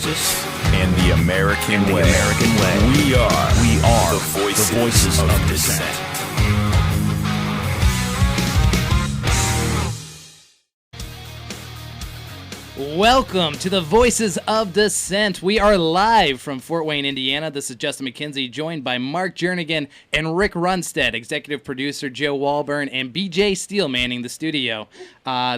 justice, and the American way. We are the Voices of Dissent. Welcome to the Voices of Dissent. We are live from Fort Wayne, Indiana. This is Justin McKinsey, joined by Marc Jernigan and Ric Runsteadt, executive producer Joe Walburn, and BJ Steele manning the studio.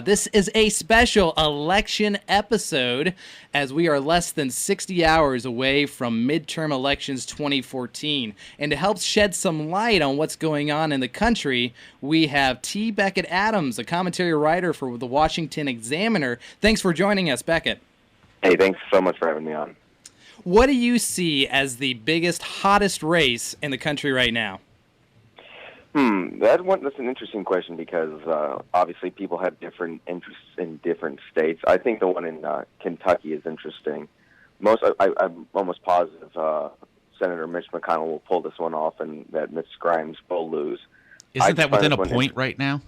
This is a special election episode, as we are less than 60 hours away from midterm elections 2014. And to help shed some light on what's going on in the country, we have T. Becket Adams, a commentary writer for the Washington Examiner. Thanks for joining us, Becket. Hey, thanks so much for having me on. What do you see as the biggest, hottest race in the country right now? That's an interesting question because obviously people have different interests in different states. I think the one in Kentucky is interesting. I'm almost positive Senator Mitch McConnell will pull this one off and that Ms. Grimes will lose. Isn't that within a point right now?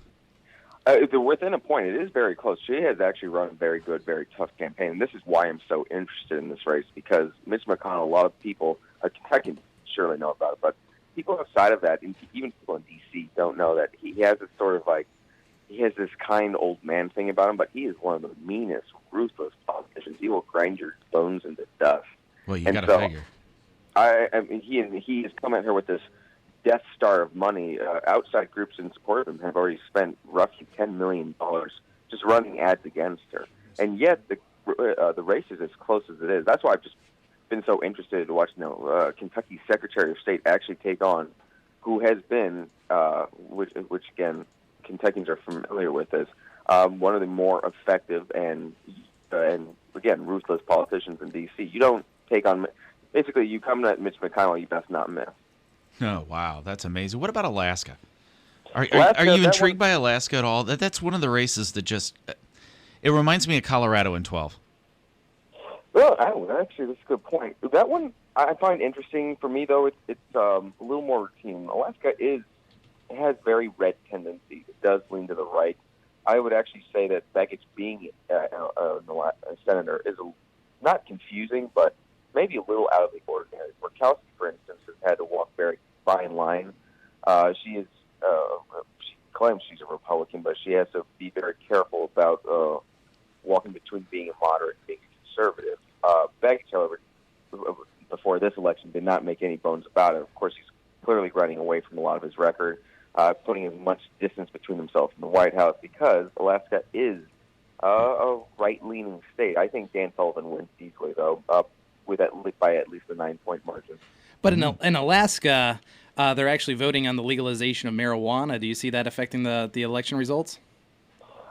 Within a point. It is very close. She has actually run a very good, very tough campaign. And this is why I'm so interested in this race, because Mitch McConnell, a lot of people, Kentucky surely know about it, but people outside of that, even people in D.C., don't know that he has this sort of he has this kind old man thing about him, but he is one of the meanest, ruthless politicians. He will grind your bones into dust. Well, you got to figure. I mean, he has come at her with this Death Star of money. Outside groups in support of him have already spent roughly $10 million just running ads against her. And yet the race is as close as it is. That's why I've just been so interested to watch Kentucky's Secretary of State actually take on who has been, which again, Kentuckians are familiar with as one of the more effective and again, ruthless politicians in D.C. You don't take on, basically, you come at Mitch McConnell, you best not miss. Oh, wow, that's amazing. What about Alaska? Are you intrigued by Alaska at all? That's one of the races that just, it reminds me of Colorado in 12. Well, actually, that's a good point. That one I find interesting. For me, though, it's a little more routine. Alaska has very red tendencies. It does lean to the right. I would actually say that Beckett's being a senator is not confusing, but maybe a little out of the ordinary. Murkowski, for instance, has had to walk a very fine line. She claims she's a Republican, but she has to be very careful about walking between being a moderate and being a conservative. Becket, however, before this election, did not make any bones about it. Of course, he's clearly running away from a lot of his record, putting as much distance between himself and the White House, because Alaska is a right-leaning state. I think Dan Sullivan wins easily, though, by at least a 9-point margin. But in Alaska, they're actually voting on the legalization of marijuana. Do you see that affecting the election results?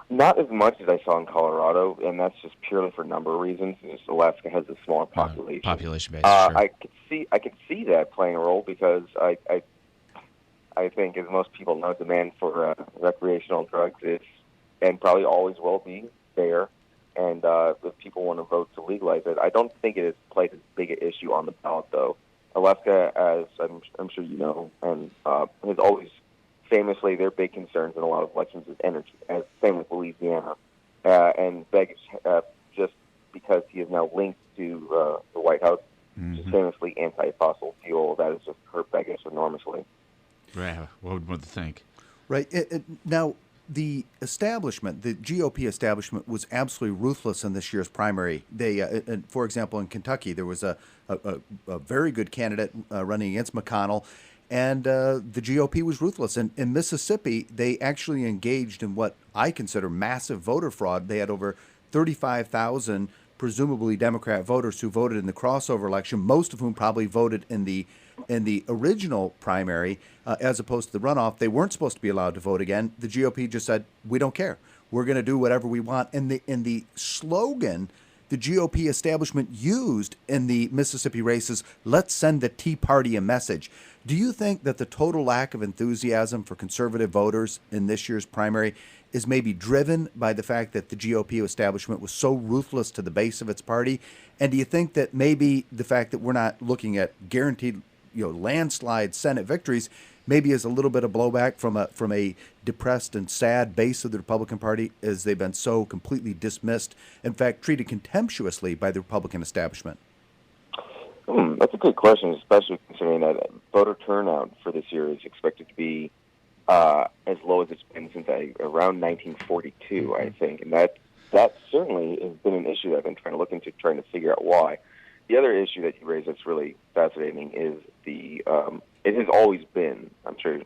Not as much as I saw in Colorado, and that's just purely for a number of reasons. Just Alaska has a smaller population. Population base, sure. I could see that playing a role because I think, as most people know, demand for recreational drugs is, and probably always will be, there. And if people want to vote to legalize it, I don't think it has played as big an issue on the ballot, though. Alaska, as I'm sure you know, and has always famously, their big concerns in a lot of elections is energy, as same with Louisiana. And Becket, just because he is now linked to the White House, just famously anti-fossil fuel, that has just hurt Becket enormously. Right. What would you think? Right. Now, the establishment, the GOP establishment, was absolutely ruthless in this year's primary. They, for example, in Kentucky, there was a very good candidate running against McConnell, and the GOP was ruthless. And in Mississippi, they actually engaged in what I consider massive voter fraud. They had over 35,000 presumably Democrat voters who voted in the crossover election, most of whom probably voted in the original primary as opposed to the runoff. They weren't supposed to be allowed to vote again. The GOP just said, we don't care. We're going to do whatever we want. And the slogan the GOP establishment used in the Mississippi races, let's send the Tea Party a message. Do you think that the total lack of enthusiasm for conservative voters in this year's primary is maybe driven by the fact that the GOP establishment was so ruthless to the base of its party? And do you think that maybe the fact that we're not looking at guaranteed, landslide Senate victories, maybe as a little bit of blowback from a depressed and sad base of the Republican Party, as they've been so completely dismissed, in fact, treated contemptuously by the Republican establishment? That's a good question, especially considering that voter turnout for this year is expected to be as low as it's been since around 1942, I think, and that certainly has been an issue that I've been trying to look into, trying to figure out why. The other issue that you raised that's really fascinating is it has always been, I'm sure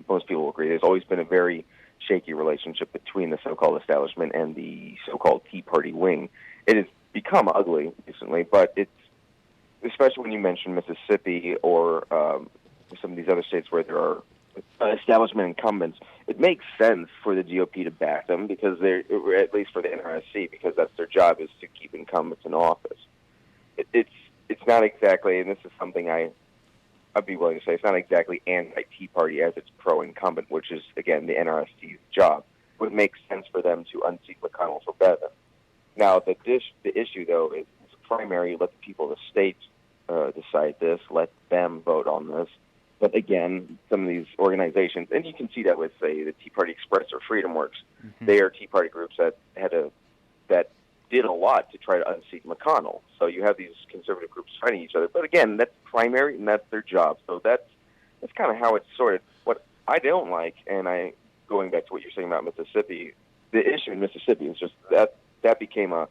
most people will agree, there's always been a very shaky relationship between the so-called establishment and the so-called Tea Party wing. It has become ugly recently, but it's, especially when you mention Mississippi or some of these other states where there are establishment incumbents, it makes sense for the GOP to back them because they're, at least for the NRSC, because that's their job, is to keep incumbents in office. It's not exactly, and this is something I'd be willing to say, it's not exactly anti-Tea Party as it's pro-incumbent, which is, again, the NRSC's job. It would make sense for them to unseat McConnell for Bevin. Now, the issue, though, is primary. Let the people of the state decide this. Let them vote on this. But again, some of these organizations, and you can see that with, say, the Tea Party Express or Freedom Works, they are Tea Party groups that did a lot to try to unseat McConnell. So you have these conservative groups fighting each other. But again, that's primary, and that's their job. So that's kind of how it's sorted. What I don't like, and going back to what you're saying about Mississippi, the issue in Mississippi is just that became a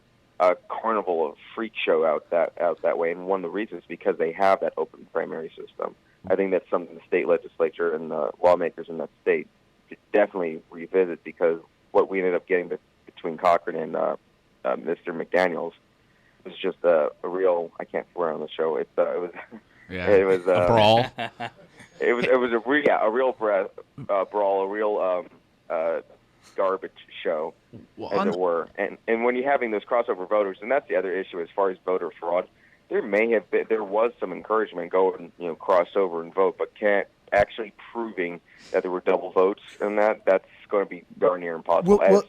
carnival of freak show out that way, and one of the reasons is because they have that open primary system. I think that's something the state legislature and the lawmakers in that state should definitely revisit, because what we ended up getting between Cochran and Mr. McDaniels was just a real, I can't swear on the show. It was a brawl. It was a real brawl, a real garbage show, as it were. And when you're having those crossover voters, and that's the other issue as far as voter fraud, there was some encouragement, go and cross over and vote, but can't actually proving that there were double votes, and that's going to be darn near impossible, as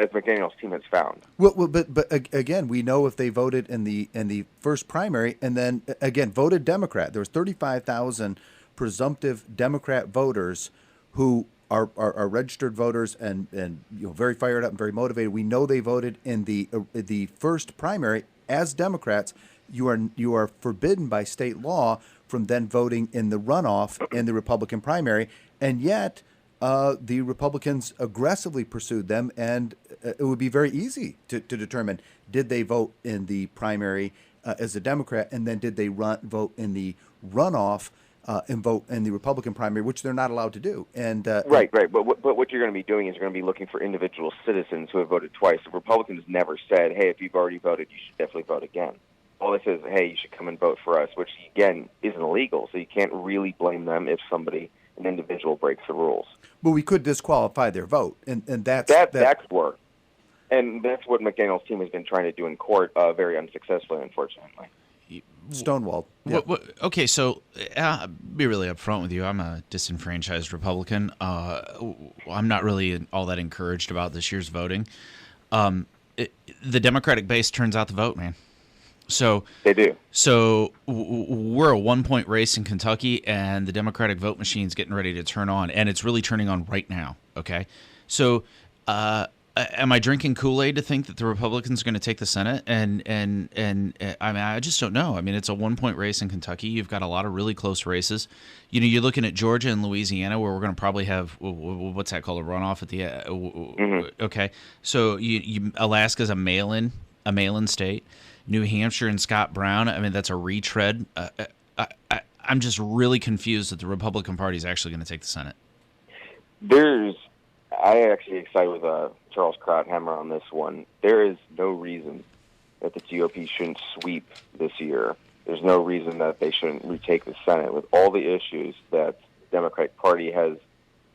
McDaniel's team has found. But again, we know if they voted in the first primary and then again voted Democrat, there was 35,000 presumptive Democrat voters who are registered voters and very fired up and very motivated. We know they voted in the first primary as Democrats. You are forbidden by state law from then voting in the runoff in the Republican primary, and yet the Republicans aggressively pursued them, and it would be very easy to determine, did they vote in the primary as a Democrat, and then did they vote in the runoff and vote in the Republican primary, which they're not allowed to do. And right. But what you're going to be doing is you're going to be looking for individual citizens who have voted twice. The Republicans never said, hey, if you've already voted, you should definitely vote again. All this is, hey, you should come and vote for us, which, again, isn't illegal. So you can't really blame them if an individual breaks the rules. But we could disqualify their vote, and that's work. And that's what McDaniel's team has been trying to do in court, very unsuccessfully, unfortunately. Stonewalled. Yeah. Okay, so I'll be really upfront with you. I'm a disenfranchised Republican. I'm not really all that encouraged about this year's voting. The Democratic base turns out the vote, man. So they do. So we're a 1-point race in Kentucky, and the Democratic vote machine's getting ready to turn on, and it's really turning on right now. Okay, so am I drinking Kool-Aid to think that the Republicans are going to take the Senate? And I mean, I just don't know. I mean, it's a 1-point race in Kentucky. You've got a lot of really close races. You're looking at Georgia and Louisiana, where we're going to probably have what's that called, a runoff at the Okay, so Alaska's a mail-in state. New Hampshire and Scott Brown, I mean, that's a retread. I'm just really confused that the Republican Party is actually going to take the Senate. I actually excited with Charles Krauthammer on this one. There is no reason that the GOP shouldn't sweep this year. There's no reason that they shouldn't retake the Senate with all the issues that the Democratic Party has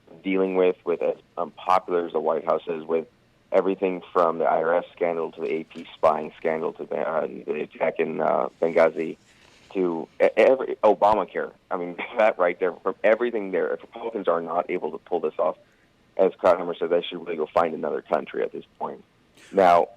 been dealing with as unpopular as the White House is, with everything from the IRS scandal to the AP spying scandal to the attack in Benghazi to Obamacare. I mean, that right there, from everything there, if Republicans are not able to pull this off, as Krauthammer said, they should really go find another country at this point. Now,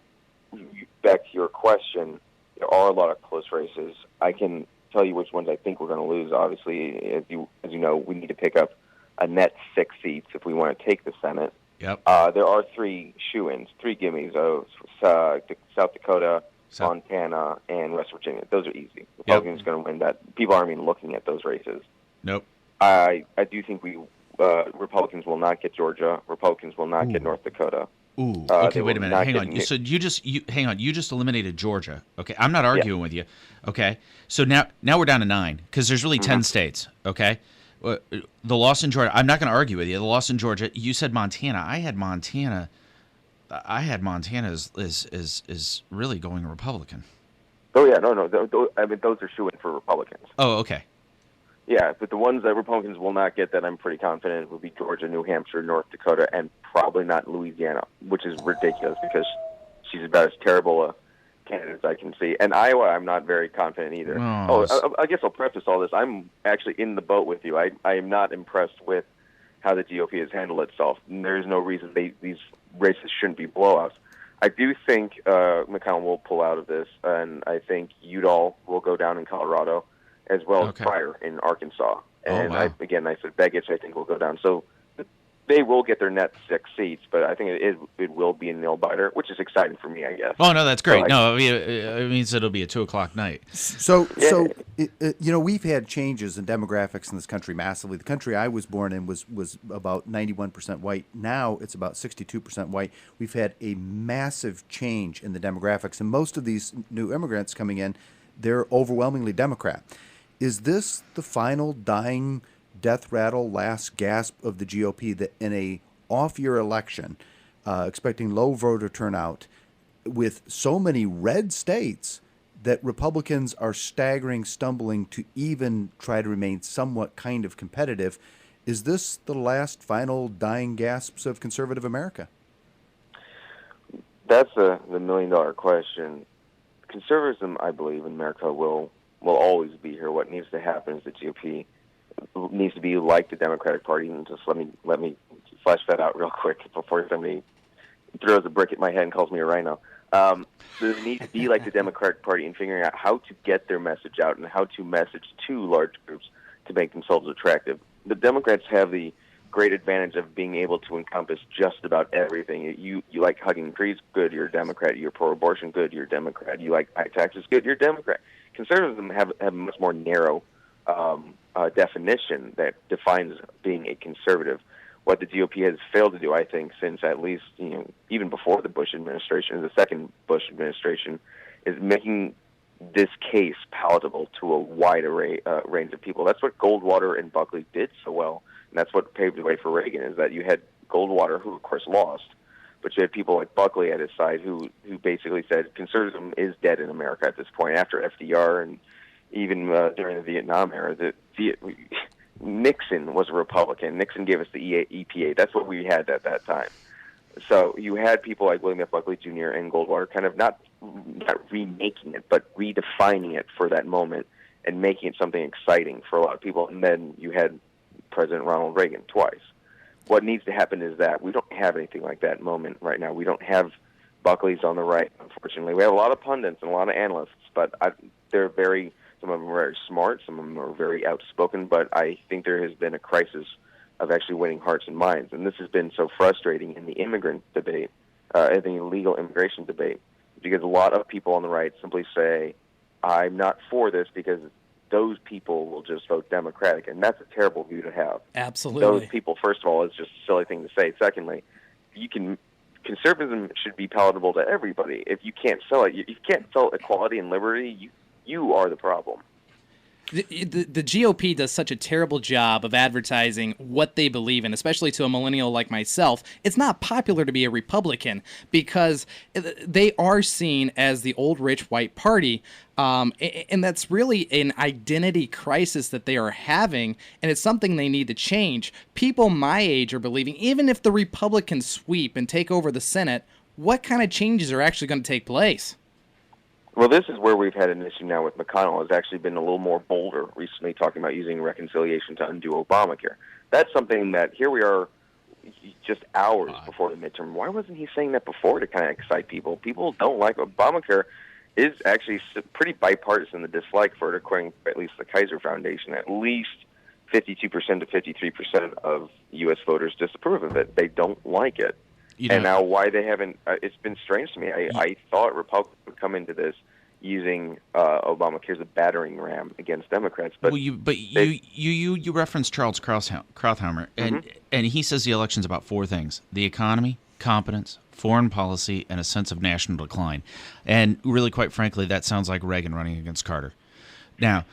back to your question, there are a lot of close races. I can tell you which ones I think we're going to lose. Obviously, as you know, we need to pick up a net 6 seats if we want to take the Senate. Yep. There are 3 shoo-ins, 3 gimmies of South Dakota, Montana, and West Virginia. Those are easy. Republicans are going to win that. People aren't even looking at those races. Nope. I do think Republicans will not get Georgia. Republicans will not get North Dakota. Ooh. Okay, wait a minute. Hang on. So hang on. You just eliminated Georgia. Okay, I'm not arguing with you. Okay, so now we're down to 9 because there's really 10 states. Okay, the loss in Georgia. I'm not going to argue with you. The loss in Georgia. You said Montana. I had Montana is really going Republican. Oh yeah, no. I mean, those are shoo-in for Republicans. Oh, okay. Yeah, but the ones that Republicans will not get that I'm pretty confident will be Georgia, New Hampshire, North Dakota, and probably not Louisiana, which is ridiculous because she's about as terrible a candidate as I can see. And Iowa, I'm not very confident either. I guess I'll preface all this. I'm actually in the boat with you. I am not impressed with how the GOP has handled itself. There's no reason these races shouldn't be blowouts. I do think McConnell will pull out of this, and I think Udall will go down in Colorado, as well as Pryor in Arkansas. And I said Becket, I think, will go down. So they will get their net 6 seats, but I think it will be a nail-biter, which is exciting for me, I guess. Oh, no, that's great. It means it'll be a 2 o'clock night. So we've had changes in demographics in this country massively. The country I was born in was about 91% white. Now it's about 62% white. We've had a massive change in the demographics, and most of these new immigrants coming in, they're overwhelmingly Democrat. Is this the final dying death rattle, last gasp of the GOP that in a off-year election, expecting low voter turnout, with so many red states, that Republicans are stumbling to even try to remain somewhat kind of competitive? Is this the last final dying gasps of conservative America? That's the million-dollar question. Conservatism, I believe, in America will always be here. What needs to happen is the GOP needs to be like the Democratic Party. And just let me flesh that out real quick before somebody throws a brick at my head and calls me a rhino. They need to be like the Democratic Party in figuring out how to get their message out and how to message to large groups to make themselves attractive. The Democrats have the great advantage of being able to encompass just about everything. You like hugging trees, good, you're a Democrat. You're pro-abortion, good, you're a Democrat. You like high taxes, good, you're a Democrat. Conservatives have a much more narrow definition that defines being a conservative. What the GOP has failed to do, I think, since at least even before the Bush administration, the second Bush administration, is making this case palatable to a wide range of people. That's what Goldwater and Buckley did so well, and that's what paved the way for Reagan. Is that you had Goldwater, who of course lost, but you had people like Buckley at his side who basically said conservatism is dead in America at this point. After FDR and even during the Vietnam era, Nixon was a Republican. Nixon gave us the EPA. That's what we had at that time. So you had people like William F. Buckley Jr. and Goldwater kind of not remaking it, but redefining it for that moment and making it something exciting for a lot of people. And then you had President Ronald Reagan twice. What needs to happen is that we don't have anything like that moment right now. We don't have Buckley's on the right, unfortunately. We have a lot of pundits and a lot of analysts, but some of them are very smart, some of them are very outspoken, but I think there has been a crisis of actually winning hearts and minds. And this has been so frustrating in the immigrant debate, in the illegal immigration debate, because a lot of people on the right simply say, I'm not for this because those people will just vote Democratic, and that's a terrible view to have. Absolutely. Those people, first of all, is just a silly thing to say. Secondly, conservatism should be palatable to everybody. If you can't sell it, you can't sell equality and liberty, you are the problem. The GOP does such a terrible job of advertising what they believe in, especially to a millennial like myself. It's not popular to be a Republican because they are seen as the old rich white party, and that's really an identity crisis that they are having, and it's something they need to change. People my age are believing, even if the Republicans sweep and take over the Senate, what kind of changes are actually going to take place? Well, this is where we've had an issue now with McConnell. Has actually been a little more bolder recently, talking about using reconciliation to undo Obamacare. That's something that here we are just hours before the midterm. Why wasn't he saying that before to kind of excite people? People don't like Obamacare. is actually pretty bipartisan, the dislike for it, according to at least the Kaiser Foundation. At least 52% to 53% of U.S. voters disapprove of it. They don't like it. And now why they haven't, it's been strange to me. I thought Republicans would come into this using Obamacare as a battering ram against Democrats. But you referenced Charles Krauthammer, and he says the election's about four things: the economy, competence, foreign policy, and a sense of national decline. And really, quite frankly, that sounds like Reagan running against Carter. Now,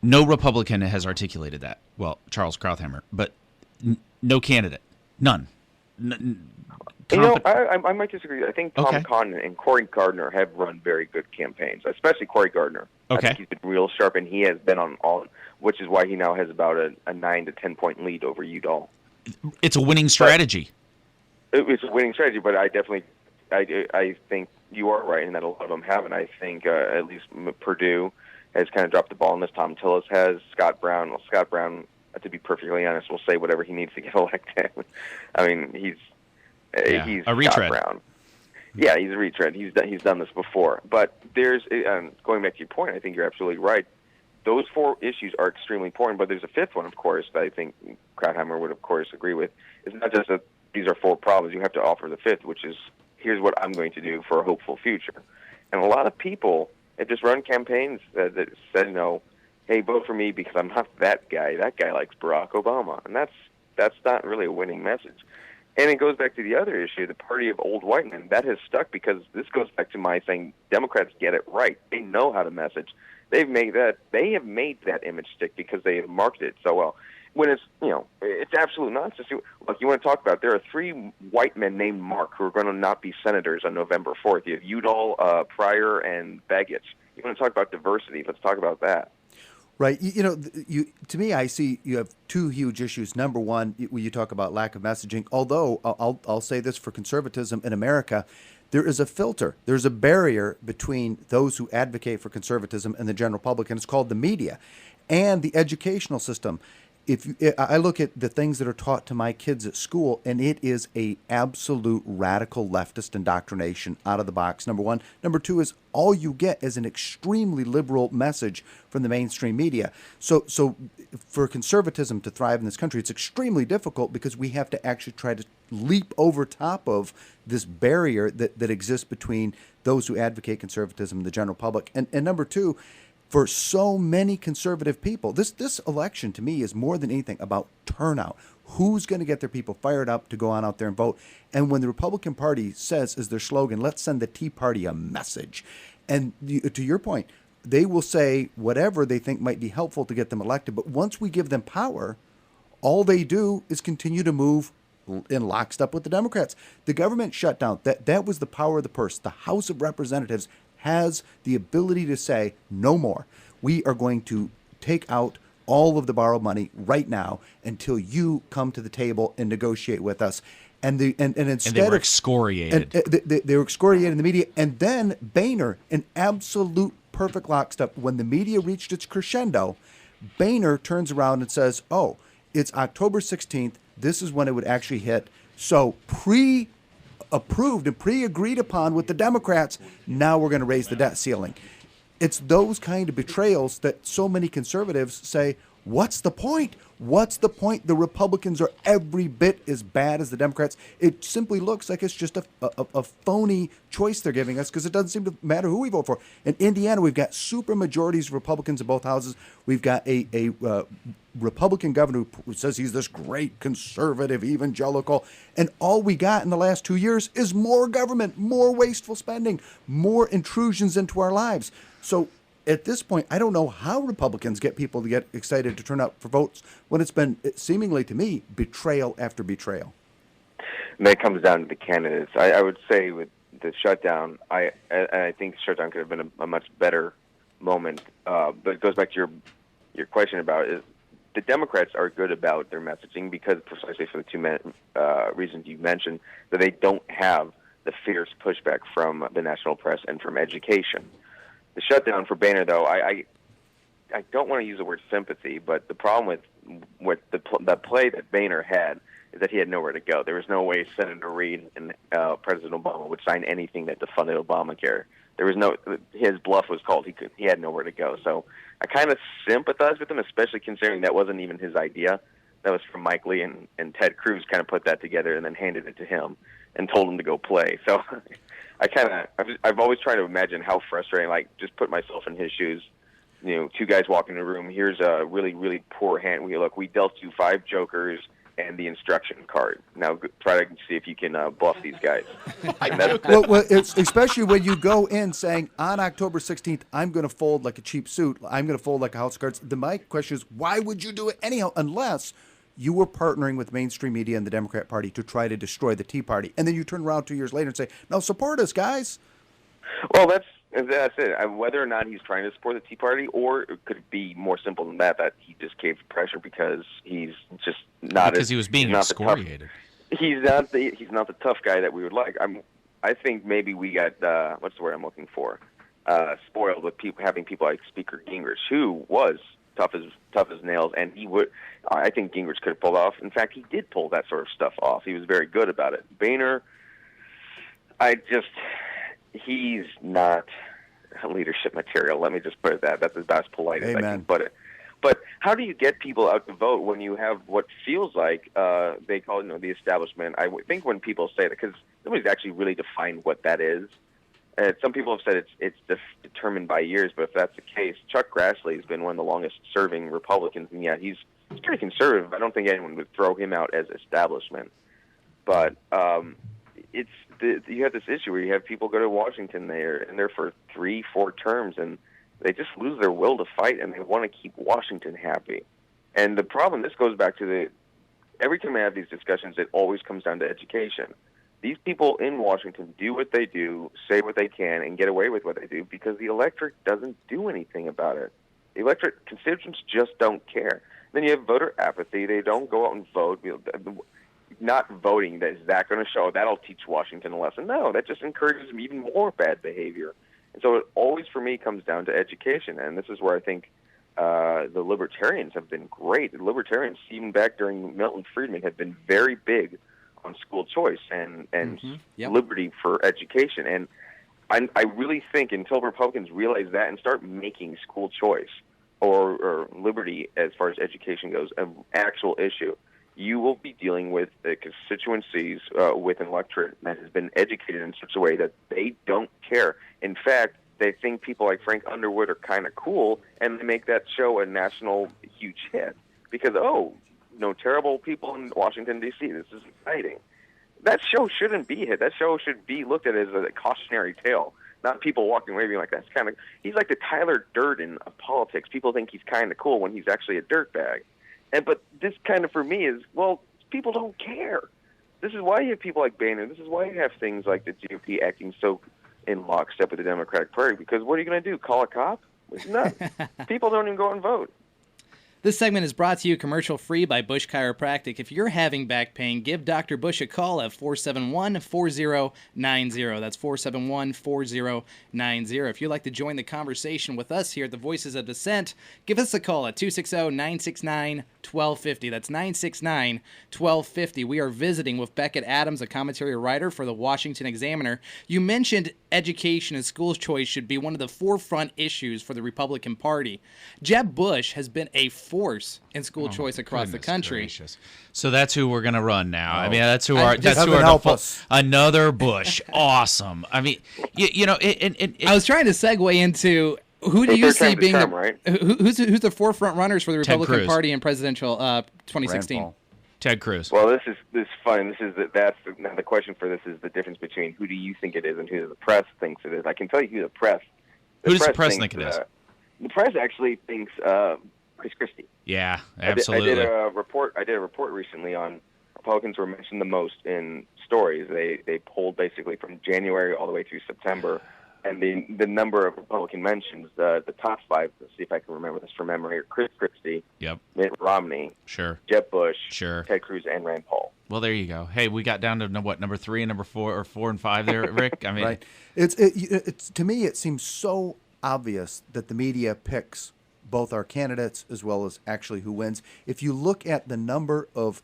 no Republican has articulated that. Well, Charles Krauthammer, but no candidate, none. I might disagree. I think Tom Cotton and Cory Gardner have run very good campaigns, especially Cory Gardner. Okay. I think he's been real sharp, and he has been on all, which is why he now has about a 9 to 10 point lead over Udall. It's a winning strategy. It's a winning strategy, but I think you are right in that a lot of them haven't. I think at least Purdue has kind of dropped the ball on this. Tom Tillis has. Scott Brown, to be perfectly honest, will say whatever he needs to get elected. I mean, he's a retread. Scott Brown. Yeah, he's a retread. He's done this before. But there's going back to your point. I think you're absolutely right. Those four issues are extremely important. But there's a fifth one, of course, that I think Krauthammer would, of course, agree with. It's not just that these are four problems. You have to offer the fifth, which is here's what I'm going to do for a hopeful future. And a lot of people have just run campaigns that said, hey, vote for me because I'm not that guy. That guy likes Barack Obama. And that's not really a winning message. And it goes back to the other issue, the party of old white men. That has stuck because this goes back to my saying Democrats get it right. They know how to message. They have made that image stick because they have marketed it so well. When it's, it's absolute nonsense. Look, you want to talk about, there are 3 white men named Mark who are going to not be senators on November 4th. You have Udall, Pryor, and Becket. You want to talk about diversity? Let's talk about that. Right. To me, I see you have 2 huge issues. Number one, when you talk about lack of messaging, although I'll say this for conservatism in America, there is a filter. There's a barrier between those who advocate for conservatism and the general public, and it's called the media and the educational system. I look at the things that are taught to my kids at school, and it is a absolute radical leftist indoctrination out of the box, number one. Number two is all you get is an extremely liberal message from the mainstream media. So for conservatism to thrive in this country, it's extremely difficult because we have to actually try to leap over top of this barrier that exists between those who advocate conservatism and the general public. And number two, for so many conservative people, this election to me is more than anything about turnout. Who's going to get their people fired up to go on out there and vote? And when the Republican Party says as their slogan, let's send the Tea Party a message. And to your point, they will say whatever they think might be helpful to get them elected. But once we give them power, all they do is continue to move in lockstep with the Democrats. The government shutdown, that was the power of the purse. The House of Representatives has the ability to say no more. We are going to take out all of the borrowed money right now until you come to the table and negotiate with us. And instead they were excoriated. They were excoriated in the media. And then Boehner, an absolute perfect lockstep. When the media reached its crescendo, Boehner turns around and says, "Oh, it's October 16th. This is when it would actually hit. So pre-approved and pre-agreed upon with the Democrats, now we're going to raise the debt ceiling." It's those kind of betrayals that so many conservatives say, what's the point? What's the point? The Republicans are every bit as bad as the Democrats. It simply looks like it's just a phony choice they're giving us because it doesn't seem to matter who we vote for. In Indiana, we've got super majorities of Republicans in both houses. We've got a Republican governor who says he's this great conservative evangelical. And all we got in the last 2 years is more government, more wasteful spending, more intrusions into our lives. So at this point, I don't know how Republicans get people to get excited to turn out for votes when it's been, seemingly to me, betrayal after betrayal. And that comes down to the candidates. I would say with the shutdown, I think the shutdown could have been a much better moment. But it goes back to your question about is the Democrats are good about their messaging because precisely for the two reasons you mentioned, that they don't have the fierce pushback from the national press and from education. The shutdown for Boehner, though, I don't want to use the word sympathy, but the problem with the play that Boehner had is that he had nowhere to go. There was no way Senator Reid and President Obama would sign anything that defunded Obamacare. there was no, his bluff was called. He had nowhere to go. So I kind of sympathize with him, especially considering that wasn't even his idea. That was from Mike Lee, and Ted Cruz kind of put that together and then handed it to him and told him to go play. So I've always tried to imagine how frustrating, like just put myself in his shoes. You know, two guys walk in the room. Here's a really, really poor hand. We dealt you 5 jokers and the instruction card. Now try to see if you can bluff these guys. Well, it's especially when you go in saying on October 16th, I'm going to fold like a cheap suit. I'm going to fold like a house of cards. My question is, why would you do it anyhow, unless you were partnering with mainstream media and the Democrat Party to try to destroy the Tea Party, and then you turn around 2 years later and say, "No, support us, guys." Well, that's it. Whether or not he's trying to support the Tea Party, or it could be more simple than that he just caved to pressure because he's just not because he was being excoriated. He's not the tough guy that we would like. I think maybe we got what's the word I'm looking for? Spoiled with having people like Speaker Gingrich, who was tough as nails, and he would. I think Gingrich could have pulled off. In fact, he did pull that sort of stuff off. He was very good about it. Boehner, he's not leadership material. Let me just put it that. That's as polite as I can put it. But how do you get people out to vote when you have what feels like they call the establishment? I think when people say that, because nobody's actually really defined what that is. Some people have said it's just determined by years, but if that's the case, Chuck Grassley has been one of the longest-serving Republicans, and yet he's pretty conservative. I don't think anyone would throw him out as establishment. But you have this issue where you have people go to Washington and they're for 3-4 terms, and they just lose their will to fight, and they want to keep Washington happy. And the problem, this goes back to every time I have these discussions, it always comes down to education. These people in Washington do what they do, say what they can, and get away with what they do because the electorate doesn't do anything about it. The electorate, constituents just don't care. Then you have voter apathy. They don't go out and vote. Not voting, is that going to show? That'll teach Washington a lesson. No, that just encourages even more bad behavior. And so it always, for me, comes down to education. And this is where I think the libertarians have been great. The libertarians, even back during Milton Friedman, have been very big on school choice and liberty for education. And I really think until Republicans realize that and start making school choice or liberty as far as education goes an actual issue, you will be dealing with the constituencies with an electorate that has been educated in such a way that they don't care. In fact, they think people like Frank Underwood are kind of cool, and they make that show a national huge hit because, terrible people in Washington, D.C., this is exciting. That show shouldn't be a hit. That show should be looked at as a cautionary tale, not people walking away being like, he's like the Tyler Durden of politics. People think he's kind of cool when he's actually a dirtbag. But this kind of, for me, is, people don't care. This is why you have people like Boehner. This is why you have things like the GOP acting so in lockstep with the Democratic Party, because what are you going to do, call a cop? It's nuts. People don't even go and vote. This segment is brought to you commercial-free by Bush Chiropractic. If you're having back pain, give Dr. Bush a call at 471-4090. That's 471-4090. If you'd like to join the conversation with us here at the Voices of Dissent, give us a call at 260-969-1250. That's 969-1250. We are visiting with Becket Adams, a commentary writer for the Washington Examiner. You mentioned education and school choice should be one of the forefront issues for the Republican Party. Jeb Bush has been a force in school choice across the country. Gracious. So that's who we're going to run now. I mean, that's who another Bush. Awesome. I mean, I was trying to segue into who do you see being right? who's the forefront runners for the Republican Party in presidential 2016? Ted Cruz. Well, this is fun. Now the question for this is the difference between who do you think it is and who the press thinks it is. I can tell you who the press. Who does the press think it is? The press actually thinks Chris Christie. Yeah, absolutely. I did a report recently on Republicans were mentioned the most in stories. They polled basically from January all the way through September, and the number of Republican mentions, the top 5. Let's see if I can remember this from memory: Chris Christie, Mitt Romney, Jeb Bush, Ted Cruz, and Rand Paul. Well, there you go. Hey, we got down to number 3 and number 4, or 4 and 5 there, Rick. I mean, right. It's to me, it seems so obvious that the media picks both our candidates as well as actually who wins. If you look at the number of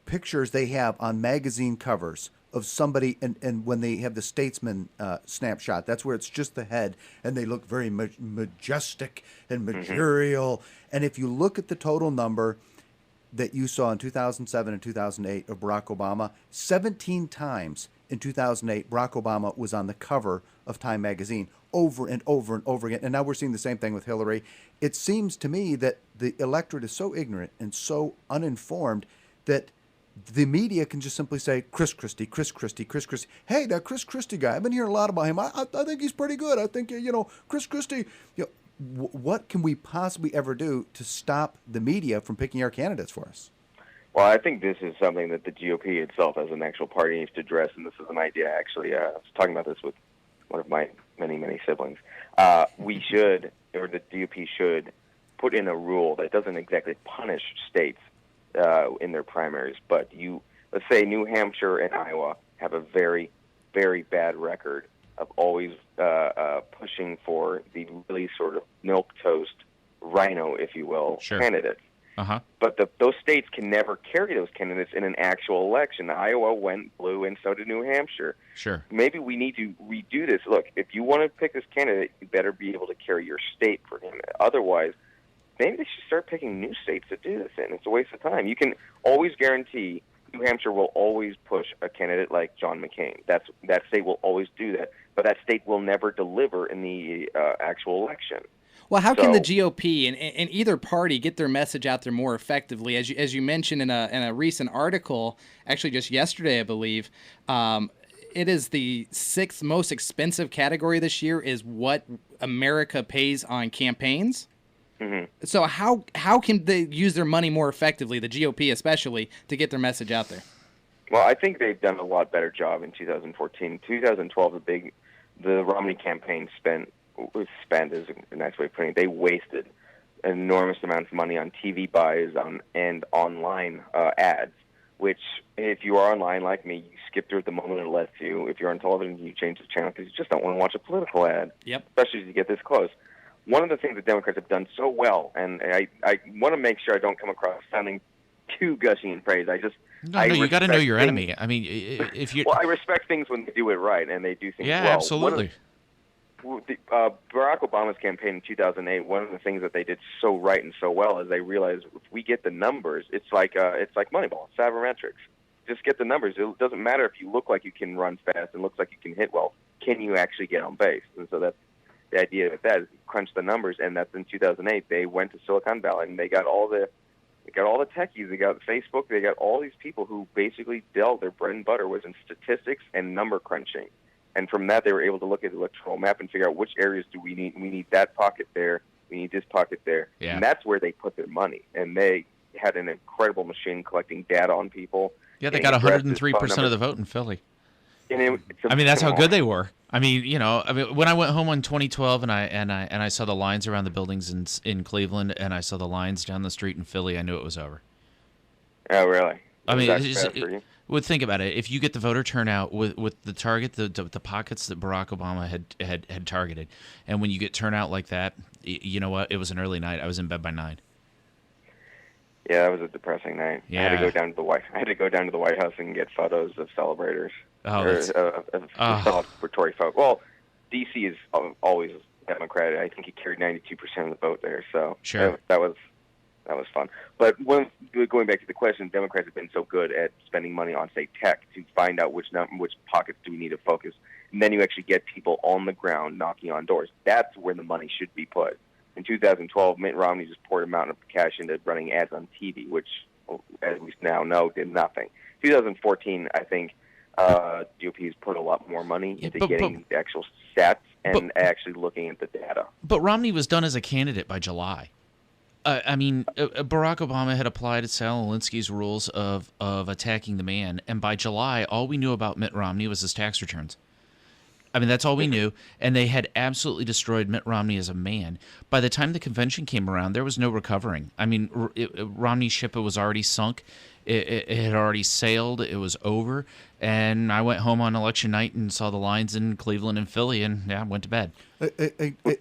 pictures they have on magazine covers of somebody, and when they have the statesman snapshot, that's where it's just the head, and they look very majestic and mercurial. And if you look at the total number that you saw in 2007 and 2008 of Barack Obama, 17 times in 2008, Barack Obama was on the cover of Time magazine over and over and over again. And now we're seeing the same thing with Hillary. It seems to me that the electorate is so ignorant and so uninformed that the media can just simply say, Chris Christie, Chris Christie, Chris Christie. Hey, that Chris Christie guy, I've been hearing a lot about him. I think he's pretty good. I think, Chris Christie. What can we possibly ever do to stop the media from picking our candidates for us? Well, I think this is something that the GOP itself as an actual party needs to address, and this is an idea, actually. I was talking about this with one of my many, many siblings. We should, or the GOP should, put in a rule that doesn't exactly punish states in their primaries, but let's say New Hampshire and Iowa have a very, very bad record of always pushing for the really sort of milquetoast rhino, if you will, candidates. Uh-huh. But those states can never carry those candidates in an actual election. Iowa went blue, and so did New Hampshire. Sure. Maybe we need to redo this. Look, if you want to pick this candidate, you better be able to carry your state for him. Otherwise, maybe they should start picking new states to do this in. It's a waste of time. You can always guarantee New Hampshire will always push a candidate like John McCain. That state will always do that. But that state will never deliver in the actual election. Well, how can the GOP and either party get their message out there more effectively? As you mentioned in a recent article, actually just yesterday, I believe, it is the 6th most expensive category this year is what America pays on campaigns. Mm-hmm. So how can they use their money more effectively, the GOP especially, to get their message out there? Well, I think they've done a lot better job in 2014. 2012, the Romney campaign spent is a nice way of putting it. They wasted enormous amounts of money on TV buys and online ads, which if you are online like me, you skip through it the moment it lets you. If you're on television, you change the channel because you just don't want to watch a political ad, especially as you get this close. One of the things that Democrats have done so well, and I want to make sure I don't come across sounding too gushing in praise. No, you got to know your enemy. I mean, if you... Well, I respect things when they do it right, and they do things well. Yeah, absolutely. Barack Obama's campaign in 2008, one of the things that they did so right and so well is they realized if we get the numbers, it's like Moneyball, sabermetrics. Just get the numbers. It doesn't matter if you look like you can run fast and looks like you can hit well. Can you actually get on base? And so that's the idea with that is crunch the numbers, and that's in 2008. They went to Silicon Valley and they got all the techies. They got Facebook. They got all these people who basically dealt their bread and butter was in statistics and number crunching. And from that, they were able to look at the electoral map and figure out which areas do we need. We need that pocket there. We need this pocket there. Yeah. And that's where they put their money. And they had an incredible machine collecting data on people. Yeah, they got 103% of the vote in Philly. That's how good they were. When I went home in 2012 and I saw the lines around the buildings in Cleveland and I saw the lines down the street in Philly, I knew it was over. Oh, really? Think about it. If you get the voter turnout with the target, the pockets that Barack Obama had targeted, and when you get turnout like that, you know what? It was an early night. I was in bed by 9. Yeah, that was a depressing night. Yeah. I had to go down to the White House and get photos of celebrators. Celebratory photos. Well, D.C. is always Democratic. I think he carried 92% of the vote there. So sure. That was fun. But going back to the question, Democrats have been so good at spending money on, say, tech to find out which pockets do we need to focus. And then you actually get people on the ground knocking on doors. That's where the money should be put. In 2012, Mitt Romney just poured a mountain of cash into running ads on TV, which, as we now know, did nothing. 2014, I think GOP has put a lot more money into getting the actual stats and actually looking at the data. But Romney was done as a candidate by July. Barack Obama had applied Sal Alinsky's rules of attacking the man, and by July, all we knew about Mitt Romney was his tax returns. That's all we knew, and they had absolutely destroyed Mitt Romney as a man. By the time the convention came around, there was no recovering. Romney's ship was already sunk. It had already sailed. It was over, and I went home on election night and saw the lines in Cleveland and Philly, and went to bed.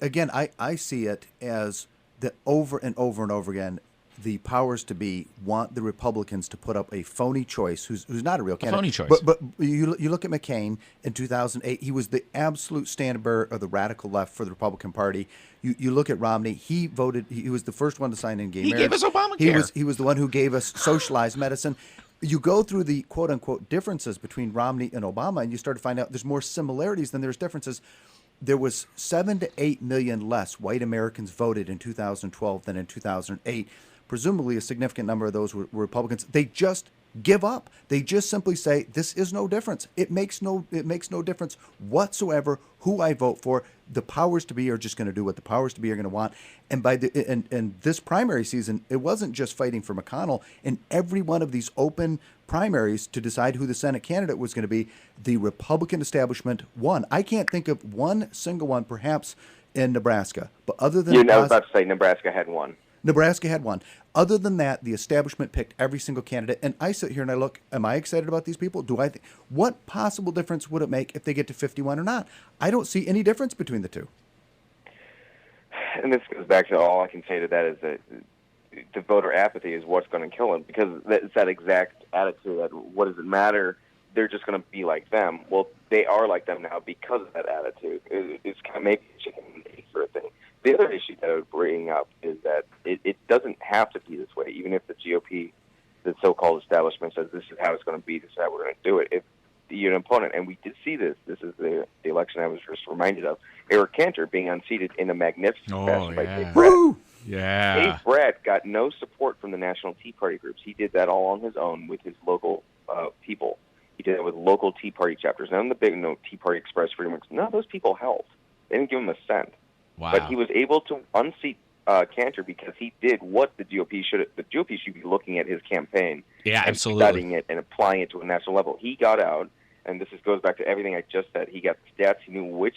Again, I see it as that over and over and over again, the powers to be want the Republicans to put up a phony choice who's not a real candidate. Phony choice. But you look at McCain in 2008, he was the absolute standard bearer of the radical left for the Republican Party. You look at Romney, he was the first one to sign in gay marriage. He gave us Obamacare. He was the one who gave us socialized medicine. You go through the quote-unquote differences between Romney and Obama, and you start to find out there's more similarities than there's differences. There was 7 to 8 million less white Americans voted in 2012 than in 2008. Presumably a significant number of those were Republicans. They just give up. They just simply say, this is no difference. It makes no difference whatsoever who I vote for. The powers to be are just going to do what the powers to be are going to want. And and this primary season, it wasn't just fighting for McConnell. In every one of these open primaries to decide who the Senate candidate was going to be, the Republican establishment won. I can't think of one single one, perhaps in Nebraska, but other than I was about to say Nebraska had one. Nebraska had one. Other than that, the establishment picked every single candidate. And I sit here and I look, am I excited about these people? What possible difference would it make if they get to 51 or not? I don't see any difference between the two. And this goes back to all I can say to that is that the voter apathy is what's going to kill them, because it's that exact attitude that what does it matter? They're just going to be like them. Well, they are like them now because of that attitude. It's kind of maybe a chicken and egg sort of thing. The other issue that I would bring up is that it doesn't have to be this way, even if the GOP, the so-called establishment, says this is how it's going to be, this is how we're going to do it. If you're an opponent, and we did see this is the election I was just reminded of, Eric Cantor being unseated in a magnificent fashion by Dave Brett. Woo! Yeah. Dave Brett got no support from the National Tea Party groups. He did that all on his own with his local people. He did it with local Tea Party chapters. None of the big Tea Party Express Freedom Works, none of those people helped. They didn't give him a cent. Wow. But he was able to unseat Cantor because he did what the GOP should. The GOP should be looking at his campaign, Yeah, and absolutely. studying it and applying it to a national level. He got out, and this goes back to everything I just said. He got the stats. He knew which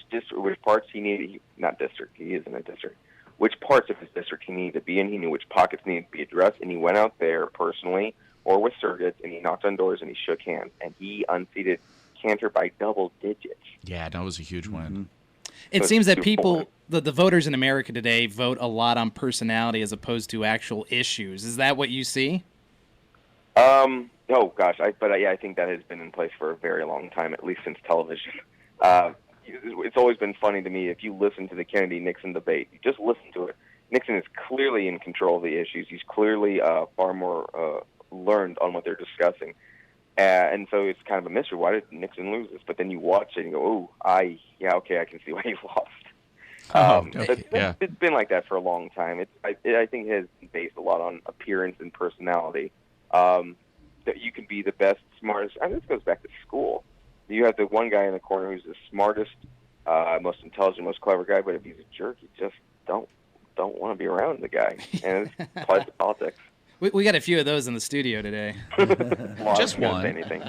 parts he needed. Not district. He isn't a district. Which parts of his district he needed to be in. He knew which pockets needed to be addressed, and he went out there personally or with surrogates, and he knocked on doors and he shook hands, and he unseated Cantor by double digits. Yeah, that was a huge win. It So seems that it's people, the voters in America today, vote a lot on personality as opposed to actual issues. Is that what you see? Oh gosh, I think that has been in place for a very long time, at least since television. It's always been funny to me if you listen to the Kennedy-Nixon debate. You just listen to it. Nixon is clearly in control of the issues. He's clearly far more learned on what they're discussing. And so it's kind of a mystery. Why did Nixon lose this? But then you watch it and you go, I can see why he lost. It's been like that for a long time. I think it has been based a lot on appearance and personality. That you can be the best, smartest. I mean, this goes back to school. You have the one guy in the corner who's the smartest, most intelligent, most clever guy, but if he's a jerk, you just don't want to be around the guy. And it applies to politics. We got a few of those in the studio today. Well, Just one. Say anything.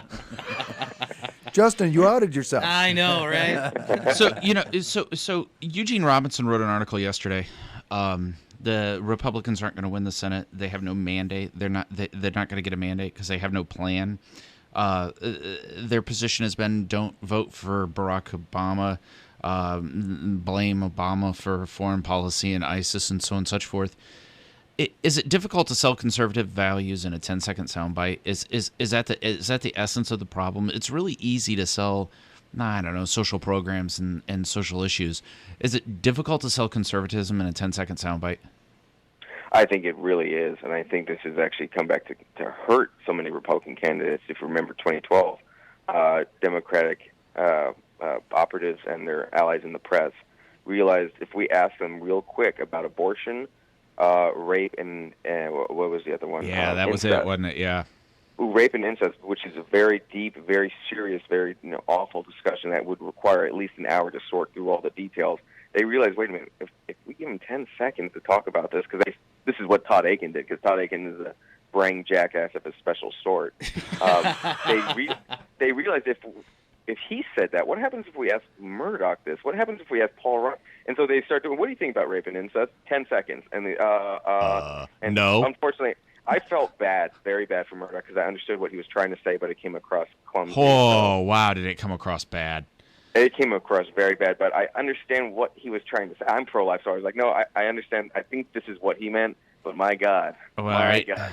Justin, you outed yourself. I know, right? So Eugene Robinson wrote an article yesterday. The Republicans aren't going to win the Senate. They have no mandate. They're not going to get a mandate because they have no plan. Their position has been don't vote for Barack Obama, blame Obama for foreign policy and ISIS and so on and such forth. Is it difficult to sell conservative values in a 10-second soundbite? Is that the essence of the problem? It's really easy to sell, social programs and social issues. Is it difficult to sell conservatism in a 10-second soundbite? I think it really is, and I think this has actually come back to hurt so many Republican candidates. If you remember 2012, Democratic operatives and their allies in the press realized if we asked them real quick about abortion, rape, and what was the other one? Yeah, that was it, wasn't it? Yeah. Rape and incest, which is a very deep, very serious, very awful discussion that would require at least an hour to sort through all the details. They realized, wait a minute, if we give them 10 seconds to talk about this, because this is what Todd Aiken did, because Todd Aiken is a braying jackass of a special sort. They realized if he said that, what happens if we ask Murdoch this? What happens if we ask Paul Ryan? And so they start doing, what do you think about rape and incest? 10 seconds. And no. Unfortunately, I felt bad, very bad for Murdoch, because I understood what he was trying to say, but it came across clumsy. Oh, wow, did it come across bad? It came across very bad, but I understand what he was trying to say. I'm pro-life, so I was like, no, I understand. I think this is what he meant, but my God. All my right. God.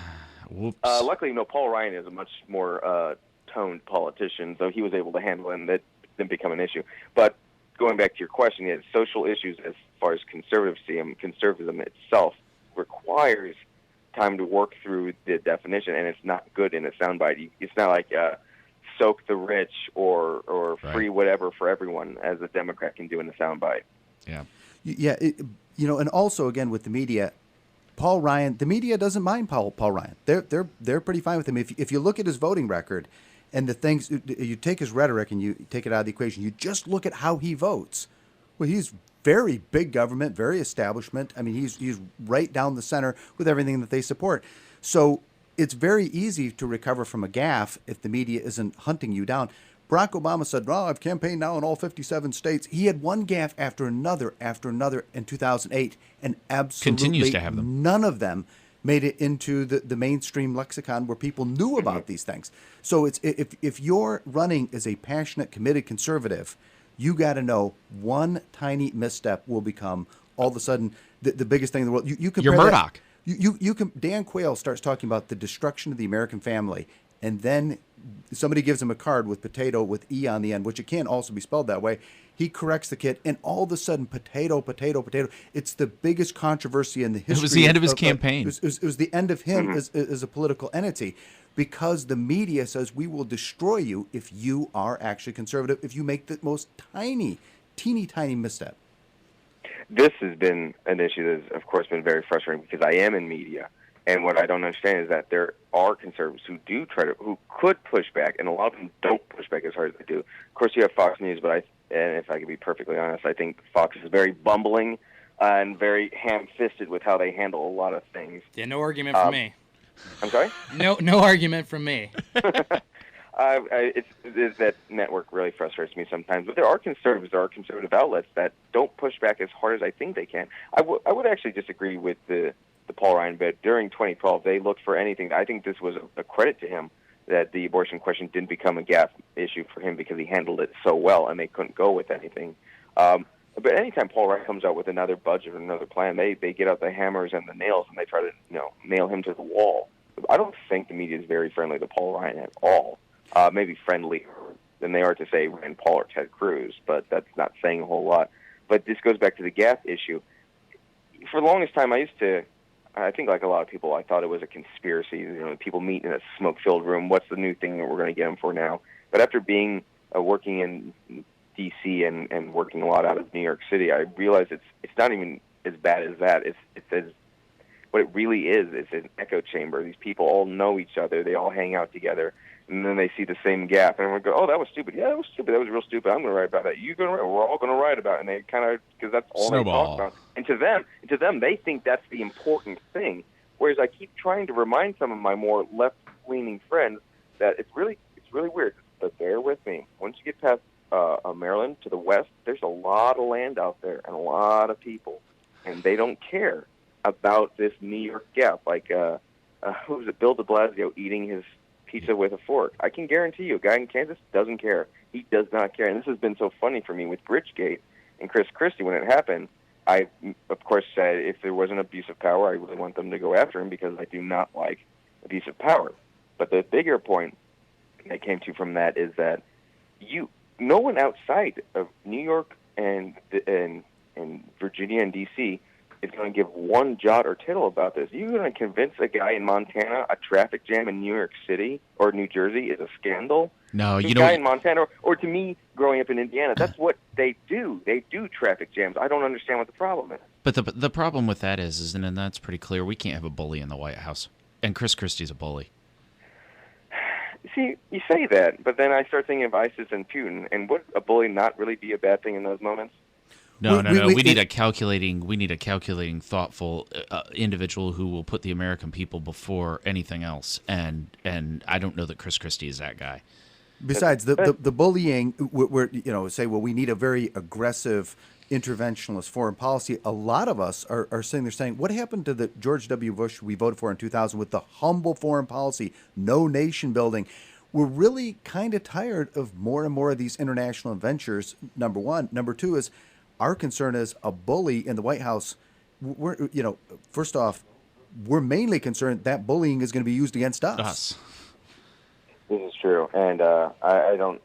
Whoops. Luckily, Paul Ryan is a much more toned politician, so he was able to handle it, and that didn't become an issue. But going back to your question, social issues as far as conservatism itself requires time to work through the definition, and it's not good in a soundbite. It's not like soak the rich or free whatever for everyone, as a Democrat can do in a soundbite. Yeah. Yeah, and also again with the media, Paul Ryan, the media doesn't mind Paul Ryan. They're pretty fine with him. If you look at his voting record and the things, you take his rhetoric and you take it out of the equation, you just look at how he votes. Well, he's very big government, very establishment. I mean, he's right down the center with everything that they support. So it's very easy to recover from a gaffe if the media isn't hunting you down. Barack Obama said, "Well, I've campaigned now in all 57 states." He had one gaffe after another in 2008, and absolutely continues to have them. None of them made it into the mainstream lexicon where people knew about these things. So it's if you're running as a passionate, committed conservative, you got to know one tiny misstep will become all of a sudden the biggest thing in the world. You compare You're Murdoch. You can. Dan Quayle starts talking about the destruction of the American family, and then somebody gives him a card with potato with E on the end, which it can also be spelled that way. He corrects the kid, and all of a sudden, potato. It's the biggest controversy in the history. It was the end of his campaign. It was the end of him as a political entity, because the media says we will destroy you if you are actually conservative, if you make the most teeny tiny misstep. This has been an issue that has, of course, been very frustrating because I am in media. And what I don't understand is that there are conservatives who who could push back, and a lot of them don't push back as hard as they do. Of course, you have Fox News, and if I can be perfectly honest, I think Fox is very bumbling and very ham-fisted with how they handle a lot of things. Yeah, no argument from me. I'm sorry? No argument from me. That network really frustrates me sometimes. But there are conservative outlets that don't push back as hard as I think they can. I would actually disagree with the Paul Ryan bit. During 2012, they looked for anything. I think this was a credit to him that the abortion question didn't become a gaffe issue for him because he handled it so well and they couldn't go with anything. But anytime Paul Ryan comes out with another budget or another plan, they get out the hammers and the nails and they try to nail him to the wall. I don't think the media is very friendly to Paul Ryan at all. Maybe friendlier than they are to, say, Rand Paul or Ted Cruz, but that's not saying a whole lot. But this goes back to the gaffe issue. For the longest time, I think like a lot of people, I thought it was a conspiracy. People meet in a smoke-filled room. What's the new thing that we're going to get them for now? But after working in D.C. and working a lot out of New York City, I realized it's not even as bad as that. What it really is an echo chamber. These people all know each other. They all hang out together. And then they see the same gap, and we go, "Oh, that was stupid. Yeah, that was stupid. That was real stupid. I'm going to write about that. You're going to write. We're all going to write about it." And they kind of, because that's all Snowball. they talk about. And to them, they think that's the important thing. Whereas I keep trying to remind some of my more left-leaning friends that it's really weird. But bear with me. Once you get past Maryland to the west, there's a lot of land out there and a lot of people, and they don't care about this New York gap. Like, who was it? Bill de Blasio eating his pizza with a fork. I can guarantee you, a guy in Kansas doesn't care. He does not care. And this has been so funny for me with Bridgegate and Chris Christie when it happened. I, of course, said if there was an abuse of power, I really want them to go after him because I do not like abuse of power. But the bigger point I came to from that is that no one outside of New York and Virginia and D.C. is going to give one jot or tittle about this. You're going to convince a guy in Montana a traffic jam in New York City or New Jersey is a scandal? No, to a guy in Montana, or to me, growing up in Indiana, that's what they do. They do traffic jams. I don't understand what the problem is. But the problem with that is, and that's pretty clear, we can't have a bully in the White House. And Chris Christie's a bully. See, you say that, but then I start thinking of ISIS and Putin, and would a bully not really be a bad thing in those moments? No. We need a calculating, thoughtful individual who will put the American people before anything else. And I don't know that Chris Christie is that guy. Besides the bullying, where say, well, we need a very aggressive interventionist foreign policy. A lot of us are sitting there saying, what happened to the George W. Bush we voted for in 2000 with the humble foreign policy, no nation building? We're really kind of tired of more and more of these international adventures, number one. Number two is, our concern is a bully in the White House. First off, we're mainly concerned that bullying is going to be used against us. This is true, and I don't.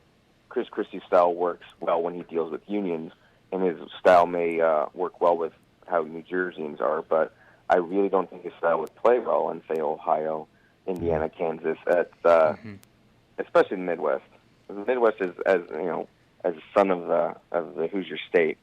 Chris Christie's style works well when he deals with unions, and his style may work well with how New Jerseyans are, but I really don't think his style would play well in, say, Ohio, Indiana, Kansas, especially in the Midwest. The Midwest is, as a son of the Hoosier state.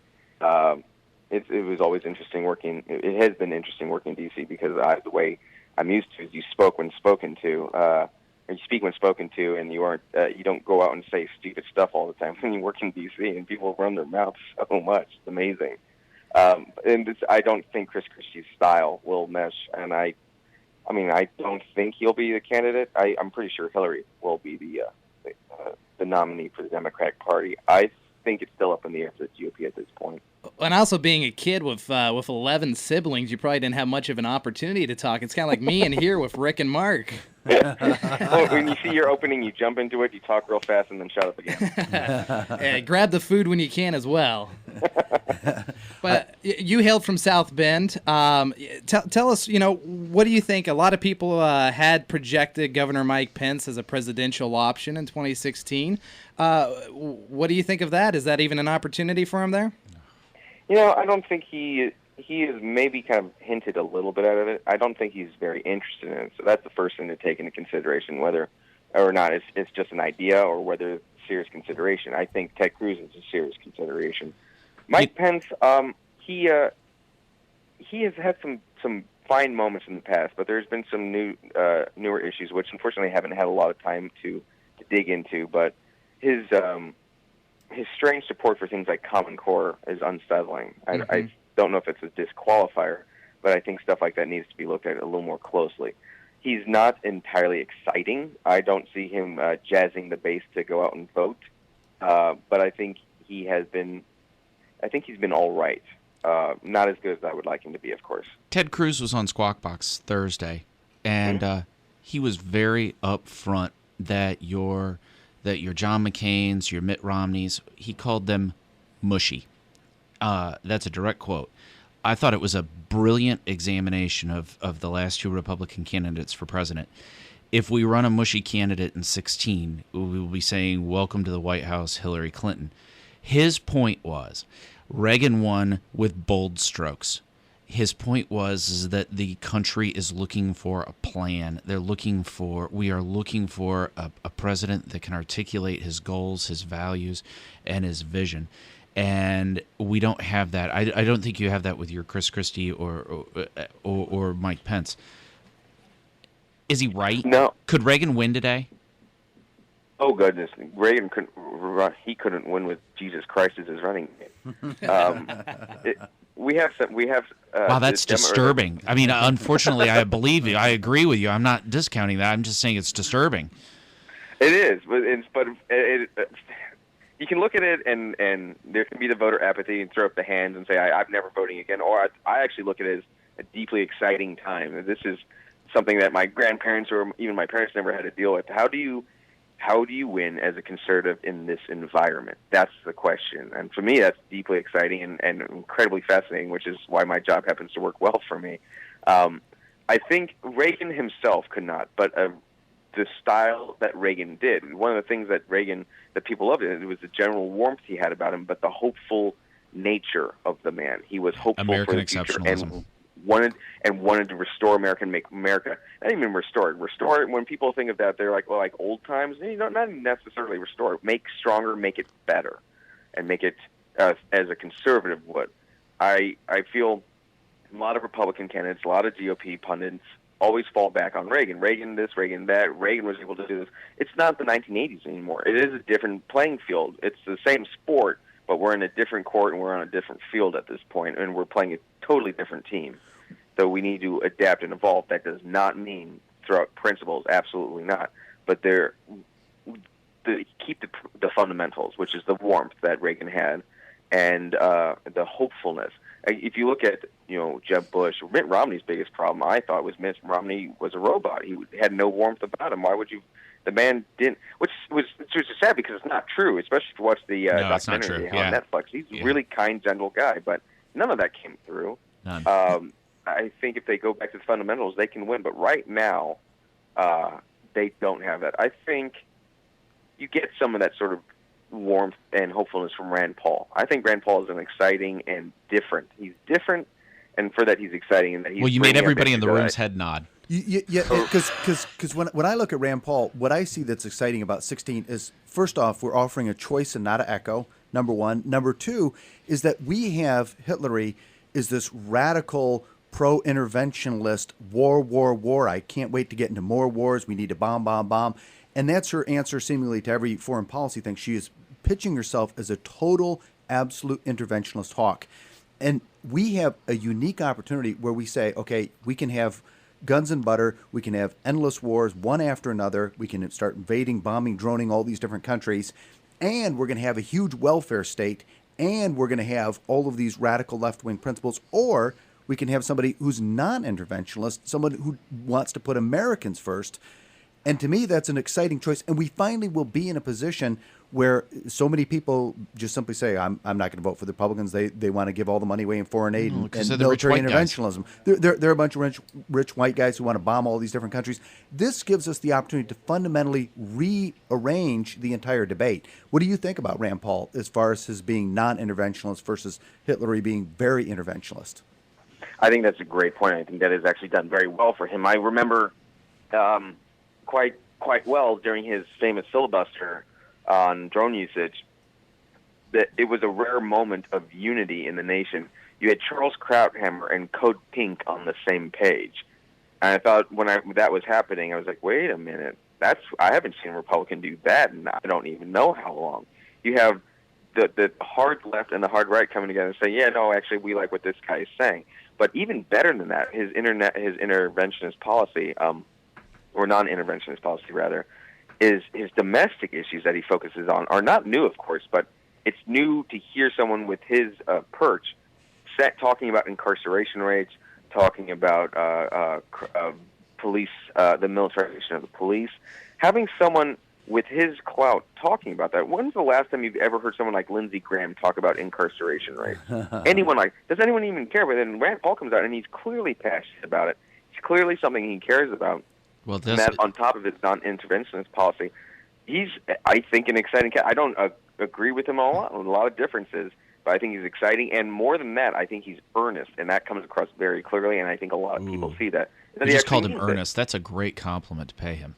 It was always interesting working. It has been interesting working in D.C. because the way I'm used to is you spoke when spoken to, or you speak when spoken to, and you don't go out and say stupid stuff all the time when you work in D.C. and people run their mouths so much. It's amazing. I don't think Chris Christie's style will mesh, and I don't think he'll be the candidate. I'm pretty sure Hillary will be the nominee for the Democratic Party. I think it's still up in the air for the GOP at this point. And also being a kid with 11 siblings, you probably didn't have much of an opportunity to talk. It's kind of like me in here with Rick and Mark. When you see your opening, you jump into it, you talk real fast, and then shut up again. Hey, grab the food when you can as well. But you hailed from South Bend. Tell us, what do you think? A lot of people had projected Governor Mike Pence as a presidential option in 2016. What do you think of that? Is that even an opportunity for him there? I don't think he has maybe kind of hinted a little bit out of it. I don't think he's very interested in it. So that's the first thing to take into consideration, whether or not it's just an idea or whether it's serious consideration. I think Ted Cruz is a serious consideration. Mike Pence, he has had some fine moments in the past, but there's been some newer issues, which unfortunately I haven't had a lot of time to dig into. But his strange support for things like Common Core is unsettling. I don't know if it's a disqualifier, but I think stuff like that needs to be looked at a little more closely. He's not entirely exciting. I don't see him jazzing the base to go out and vote, but I think he's been all right. Not as good as I would like him to be, of course. Ted Cruz was on Squawk Box Thursday, and he was very upfront that your John McCain's, your Mitt Romney's, he called them mushy. That's a direct quote. I thought it was a brilliant examination of the last two Republican candidates for president. If we run a mushy candidate in 2016, we will be saying, welcome to the White House, Hillary Clinton. His point was, Reagan won with bold strokes. His point was that the country is looking for a plan. We are looking for a president that can articulate his goals, his values, and his vision. And we don't have that. I don't think you have that with your Chris Christie or Mike Pence. Is he right? No. Could Reagan win today? Oh goodness, Reagan couldn't win with Jesus Christ as his running mate. We have. Wow, that's disturbing. I mean, unfortunately, I believe you. I agree with you. I'm not discounting that. I'm just saying it's disturbing. It is, but you can look at it and there can be the voter apathy and throw up the hands and say I'm never voting again. Or I actually look at it as a deeply exciting time. This is something that my grandparents or even my parents never had to deal with. How do you win as a conservative in this environment? That's the question. And for me, that's deeply exciting and incredibly fascinating, which is why my job happens to work well for me. I think Reagan himself could not, but the style that Reagan did, one of the things that people loved, it was the general warmth he had about him, but the hopeful nature of the man. He was hopeful American for the future exceptionalism. and wanted to restore America and make America, not even restore it. When people think of that, they're like, well, like old times. Not necessarily restore it. Make stronger, make it better, and make it as a conservative would. I feel a lot of Republican candidates, a lot of GOP pundits always fall back on Reagan. Reagan this, Reagan that. Reagan was able to do this. It's not the 1980s anymore. It is a different playing field. It's the same sport, but we're in a different court and we're on a different field at this point, and we're playing a totally different team. So we need to adapt and evolve. That does not mean throw out principles, absolutely not. But keep the fundamentals, which is the warmth that Reagan had, and the hopefulness. If you look at Jeb Bush, Mitt Romney's biggest problem, I thought, was Mitt Romney was a robot. He had no warmth about him. Why would you? The man didn't, which was sad because it's not true, especially if you watch the documentary on Netflix. He's a really kind, gentle guy, but none of that came through. None. I think if they go back to the fundamentals, they can win. But right now, they don't have that. I think you get some of that sort of warmth and hopefulness from Rand Paul. I think Rand Paul is an exciting and different. He's different, and for that he's exciting. And that he's you made everybody in the room's that. head nod. Yeah, because when I look at Rand Paul, what I see that's exciting about 16 is, first off, we're offering a choice and not an echo, number one. Number two is that we have Hillary is this radical pro-interventionist war. I can't wait to get into more wars. We need to bomb. And that's her answer seemingly to every foreign policy thing. She is pitching herself as a total, absolute interventionist hawk. And we have a unique opportunity where we say, okay, we can have guns and butter. We can have endless wars, one after another. We can start invading, bombing, droning all these different countries. And we're going to have a huge welfare state. And we're going to have all of these radical left-wing principles. Or we can have somebody who's non-interventionist, someone who wants to put Americans first. And to me, that's an exciting choice. And we finally will be in a position where so many people just simply say, I'm not going to vote for the Republicans. They want to give all the money away in foreign aid and military interventionism. They're a bunch of rich white guys who want to bomb all these different countries. This gives us the opportunity to fundamentally rearrange the entire debate. What do you think about Rand Paul as far as his being non-interventionist versus Hillary being very interventionist? I think that's a great point. I think that has actually done very well for him. I remember quite well during his famous filibuster on drone usage that it was a rare moment of unity in the nation. You had Charles Krauthammer and Code Pink on the same page. And I thought when that was happening, I was like, wait a minute, I haven't seen a Republican do that, and I don't even know how long. You have the hard left and the hard right coming together and say, yeah, no, actually, we like what this guy is saying. But even better than that, his interventionist policy, or non-interventionist policy, rather, is his domestic issues that he focuses on are not new, of course, but it's new to hear someone with his perch talking about incarceration rates, talking about police, the militarization of the police. Having someone with his clout talking about that. When's the last time you've ever heard someone like Lindsey Graham talk about incarceration rates? Does anyone even care? But then Rand Paul comes out and he's clearly passionate about it. It's clearly something he cares about. Well, and that on top of his non-interventionist policy, he's, I think, an exciting cat. I don't agree with him on a lot of differences, but I think he's exciting. And more than that, I think he's earnest, and that comes across very clearly, and I think a lot of people see that. You just called him earnest. That's a great compliment to pay him.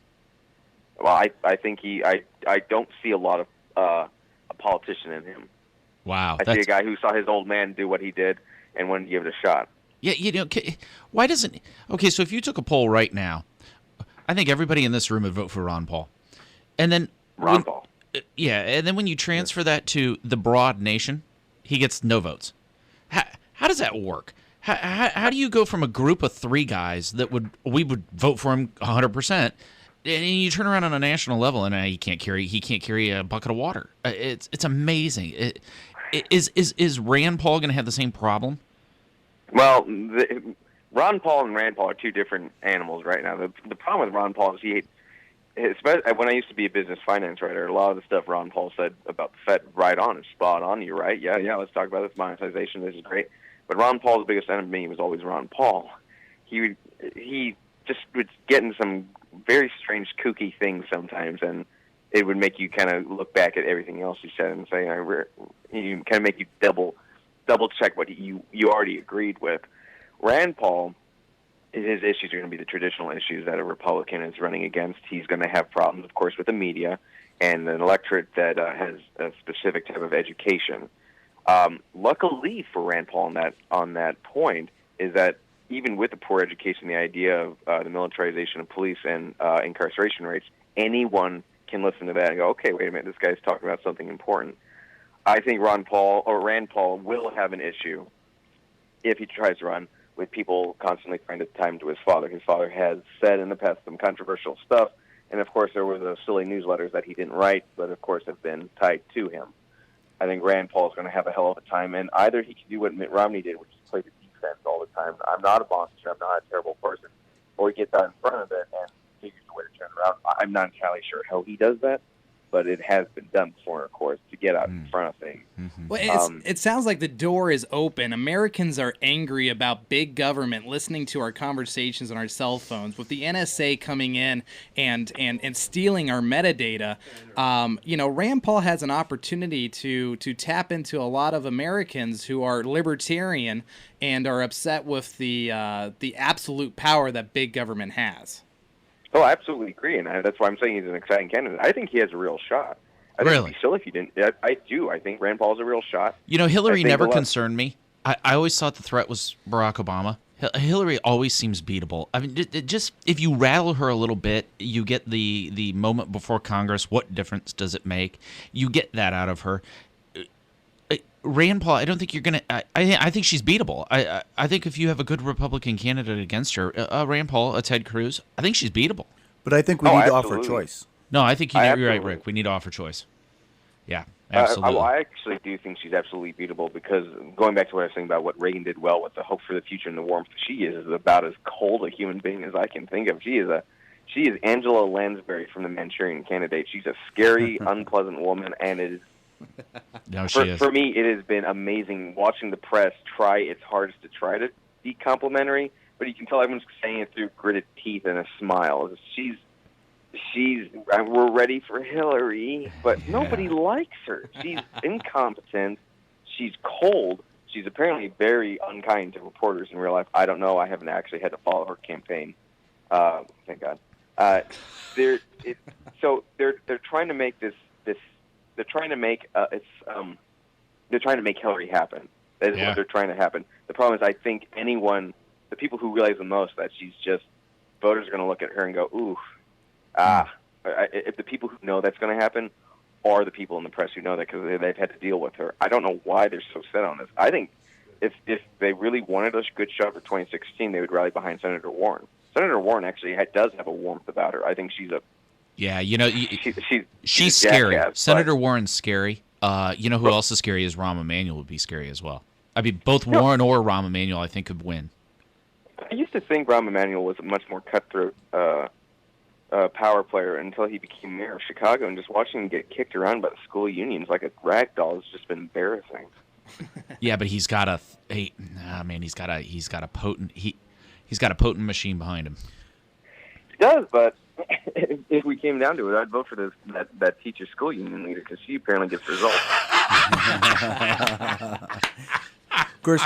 Well, I think I don't see a lot of a politician in him. Wow. I see a guy who saw his old man do what he did and wanted to give it a shot. Yeah, why doesn't... Okay, so if you took a poll right now, I think everybody in this room would vote for Ron Paul. And then... Ron Paul. Yeah, and then when you transfer that to the broad nation, he gets no votes. How does that work? How do you go from a group of three guys that we would vote for him 100%, and you turn around on a national level and he can't carry a bucket of water? It's amazing. Is Rand Paul going to have the same problem? Well, Ron Paul and Rand Paul are two different animals right now. The problem with Ron Paul is especially when I used to be a business finance writer, a lot of the stuff Ron Paul said about the Fed right on is spot on. You're right. Yeah, let's talk about this monetization. This is great. But Ron Paul's biggest enemy was always Ron Paul. He just would get in some very strange, kooky things sometimes, and it would make you kind of look back at everything else he said and say, kind of make you double check what you already agreed with. Rand Paul, his issues are going to be the traditional issues that a Republican is running against. He's going to have problems, of course, with the media and an electorate that has a specific type of education. Luckily for Rand Paul on that point is that even with the poor education, the idea of the militarization of police and incarceration rates, anyone can listen to that and go, okay, wait a minute, this guy's talking about something important. I think Rand Paul will have an issue if he tries to run with people constantly trying to tie him to his father. His father has said in the past some controversial stuff, and of course there were the silly newsletters that he didn't write, but of course have been tied to him. I think Rand Paul is going to have a hell of a time, and either he can do what Mitt Romney did, which is play the defense all the time. I'm not a monster. I'm not a terrible person. Or he gets out in front of it and figures a way to turn around. I'm not entirely sure how he does that, but it has been done before, of course, to get out in front of things. Well, it sounds like the door is open. Americans are angry about big government listening to our conversations on our cell phones. With the NSA coming in and stealing our metadata, Rand Paul has an opportunity to tap into a lot of Americans who are libertarian and are upset with the absolute power that big government has. Oh, I absolutely agree, and that's why I'm saying he's an exciting candidate. I think he has a real shot. I think Really? it'd be silly if he didn't. I do. I think Rand Paul's a real shot. Hillary never concerned me. I always thought the threat was Barack Obama. Hillary always seems beatable. I mean, just if you rattle her a little bit, you get the moment before Congress. What difference does it make? You get that out of her. Rand Paul, I don't think you're gonna. I think she's beatable. I think if you have a good Republican candidate against her, Rand Paul, a Ted Cruz, I think she's beatable. But I think we need to offer choice. No, I think you're right, Rick. We need to offer choice. Yeah, absolutely. I actually do think she's absolutely beatable because going back to what I was saying about what Reagan did well with the hope for the future and the warmth, she is about as cold a human being as I can think of. She is Angela Lansbury from the Manchurian Candidate. She's a scary, unpleasant woman, and it is. No, she is. For me, it has been amazing watching the press try its hardest to try to be complimentary, but you can tell everyone's saying it through gritted teeth and a smile. We're ready for Hillary, but nobody likes her. She's incompetent. She's cold. She's apparently very unkind to reporters in real life. I don't know. I haven't actually had to follow her campaign. Thank God. They're trying to make this. They're trying to make they're trying to make Hillary happen. That is what they're trying to happen. The problem is, I think the people who realize the most that she's just, voters are going to look at her and go, ooh, if the people who know that's going to happen are the people in the press who know that because they've had to deal with her. I don't know why they're so set on this. I think if they really wanted a good shot for 2016, they would rally behind Senator Warren. Senator Warren actually does have a warmth about her. I think she's a she's scary. Jackass, Senator Warren's scary. Who else is scary is Rahm Emanuel would be scary as well. I mean, both Warren or Rahm Emanuel, I think, could win. I used to think Rahm Emanuel was a much more cutthroat power player until he became mayor of Chicago, and just watching him get kicked around by the school unions like a rag doll has just been embarrassing. Yeah, but he's got a potent machine behind him. He does, but if we came down to it, I'd vote for that teacher school union leader because she apparently gets results. Of course,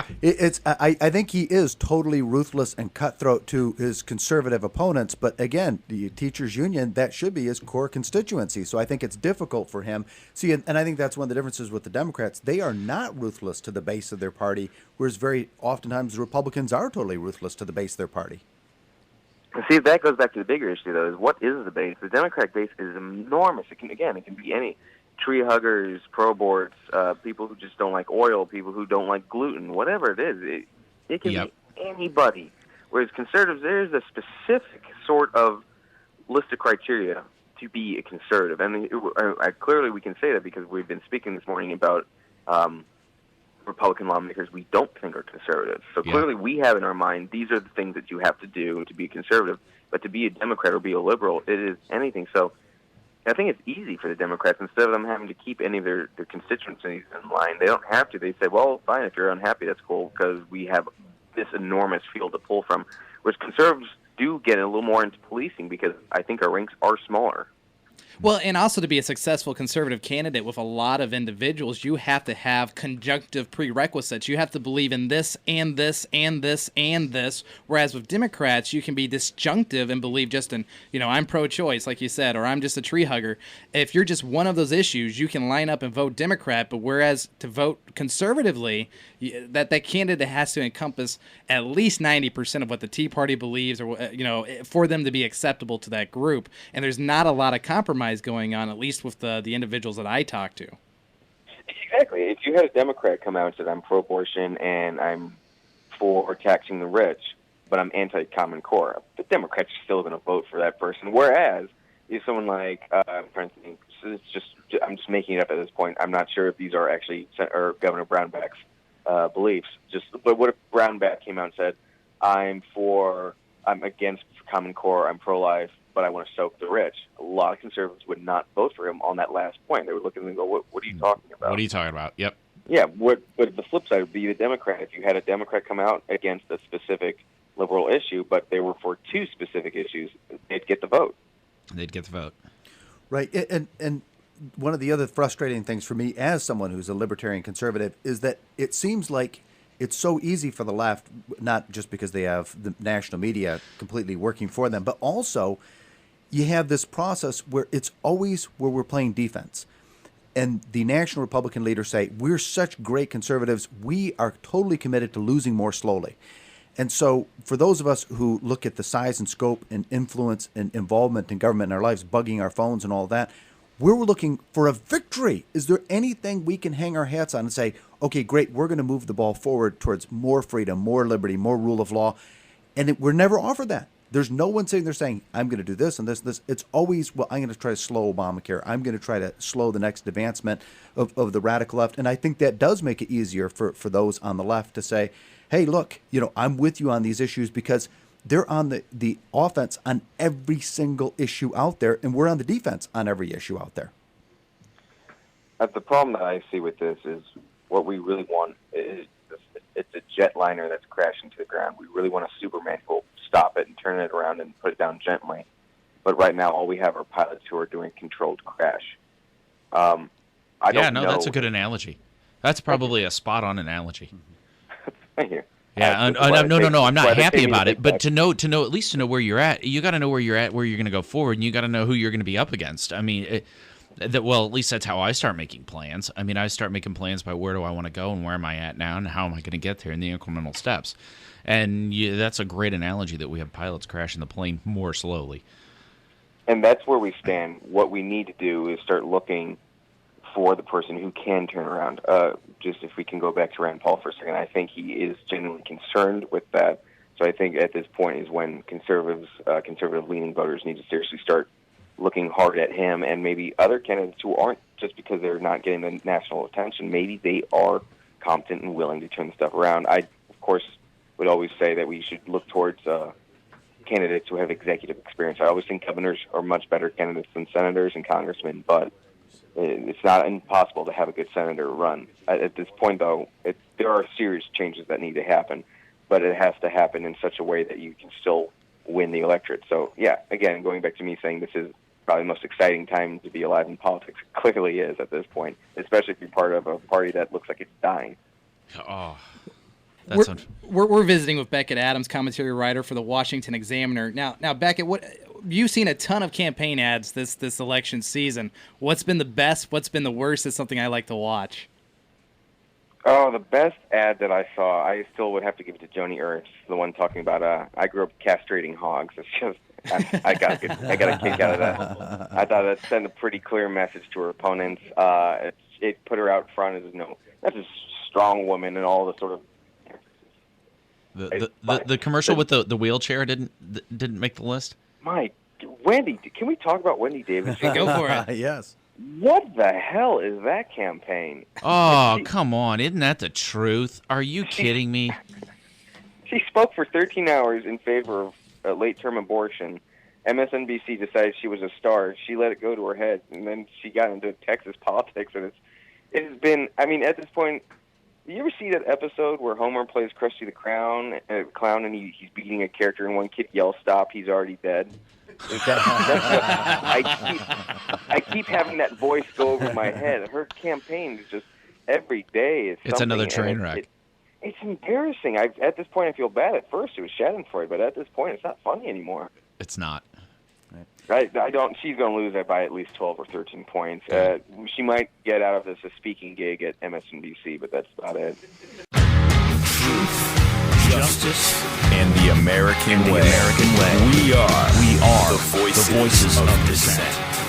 I think he is totally ruthless and cutthroat to his conservative opponents. But again, the teachers union, that should be his core constituency. So I think it's difficult for him. See, and I think that's one of the differences with the Democrats. They are not ruthless to the base of their party, whereas very oftentimes the Republicans are totally ruthless to the base of their party. See, that goes back to the bigger issue, though, is what is the base? The Democratic base is enormous. It can be any tree huggers, pro-aborts, people who just don't like oil, people who don't like gluten, whatever it is. It can be anybody. Whereas conservatives, there's a specific sort of list of criteria to be a conservative. And clearly we can say that because we've been speaking this morning about Republican lawmakers we don't think are conservative. So clearly we have in our mind, these are the things that you have to do to be a conservative. But to be a Democrat or be a liberal, it is anything. So I think it's easy for the Democrats, instead of them having to keep any of their constituencies in line, they don't have to. They say, well, fine, if you're unhappy, that's cool, because we have this enormous field to pull from. Whereas conservatives do get a little more into policing because I think our ranks are smaller. Well, and also to be a successful conservative candidate with a lot of individuals, you have to have conjunctive prerequisites. You have to believe in this and this and this and this. Whereas with Democrats, you can be disjunctive and believe just in, I'm pro-choice, like you said, or I'm just a tree hugger. If you're just one of those issues, you can line up and vote Democrat. But whereas to vote conservatively, that candidate has to encompass at least 90% of what the Tea Party believes, or for them to be acceptable to that group. And there's not a lot of compromise going on, at least with the individuals that I talk to. Exactly. If you had a Democrat come out and said, I'm pro-abortion and I'm for taxing the rich, but I'm anti-Common Core, the Democrats are still going to vote for that person. Whereas if someone like, I'm trying to think, I'm just making it up at this point. I'm not sure if these are actually Governor Brownback's beliefs. But what if Brownback came out and said, I'm for I'm against Common Core, I'm pro-life, but I want to soak the rich. A lot of conservatives would not vote for him on that last point. They would look at him and go, what are you talking about? What are you talking about? Yep. Yeah, but the flip side would be the Democrat. If you had a Democrat come out against a specific liberal issue, but they were for two specific issues, they'd get the vote. They'd get the vote. Right. And one of the other frustrating things for me as someone who's a libertarian conservative is that it seems like it's so easy for the left, not just because they have the national media completely working for them, but also you have this process where it's always where we're playing defense. And the national Republican leaders say, we're such great conservatives, we are totally committed to losing more slowly. And so for those of us who look at the size and scope and influence and involvement in government in our lives, bugging our phones and all that, we're looking for a victory. Is there anything we can hang our hats on and say, okay, great, we're going to move the ball forward towards more freedom, more liberty, more rule of law? And we're never offered that. There's no one sitting there saying, I'm going to do this and this and this. It's always, well, I'm going to try to slow Obamacare. I'm going to try to slow the next advancement of the radical left. And I think that does make it easier for those on the left to say, hey, look, I'm with you on these issues because they're on the offense on every single issue out there, and we're on the defense on every issue out there. The problem that I see with this is what we really want is it's a jetliner that's crashing to the ground. We really want a Superman who will stop it and turn it around and put it down gently. But right now, all we have are pilots who are doing controlled crash. I don't know. That's a good analogy. That's probably a spot-on analogy. Thank you. Yeah, no, I'm not happy about it. But to know at least where you're at, you got to know where you're at, where you're going to go forward, and you got to know who you're going to be up against. I mean, at least that's how I start making plans. I mean, I start making plans by where do I want to go and where am I at now and how am I going to get there in the incremental steps. And that's a great analogy that we have pilots crashing the plane more slowly. And that's where we stand. What we need to do is start looking for the person who can turn around. Just if we can go back to Rand Paul for a second, I think he is genuinely concerned with that. So I think at this point is when conservative-leaning voters need to seriously start looking hard at him and maybe other candidates who aren't, just because they're not getting the national attention. Maybe they are competent and willing to turn stuff around. I, of course, would always say that we should look towards candidates who have executive experience. I always think governors are much better candidates than senators and congressmen, but it's not impossible to have a good senator run. At this point, though, there are serious changes that need to happen, but it has to happen in such a way that you can still win the electorate. So, yeah, again, going back to me saying this is probably the most exciting time to be alive in politics. It clearly is at this point, especially if you're part of a party that looks like it's dying. Oh, we're visiting with Becket Adams, commentary writer for the Washington Examiner. Now, Becket, you've seen a ton of campaign ads this election season. What's been the best? What's been the worst? Is something I like to watch. Oh, the best ad that I saw, I still would have to give it to Joni Ernst, the one talking about I grew up castrating hogs. It's just I got a kick out of that. I thought it sent a pretty clear message to her opponents. It put her out front as that's a strong woman and all the sort of. The commercial with the wheelchair didn't make the list. Wendy, can we talk about Wendy Davis? Go for it. Yes. What the hell is that campaign? Oh, come on. Isn't that the truth? Are you kidding me? She spoke for 13 hours in favor of late-term abortion. MSNBC decided she was a star. She let it go to her head, and then she got into Texas politics. And it's been, I mean, at this point, you ever see that episode where Homer plays Krusty the Clown and he's beating a character and one kid yells, "Stop, he's already dead"? I keep having that voice go over my head. Her campaign is just every day is something. It's another train wreck. It's embarrassing. At this point, I feel bad. At first, it was Schadenfreude, but at this point, it's not funny anymore. It's not. I don't. She's going to lose it by at least 12 or 13 points. She might get out of this a speaking gig at MSNBC, but that's about it. Truth, justice, and the American way. We are the voices of dissent.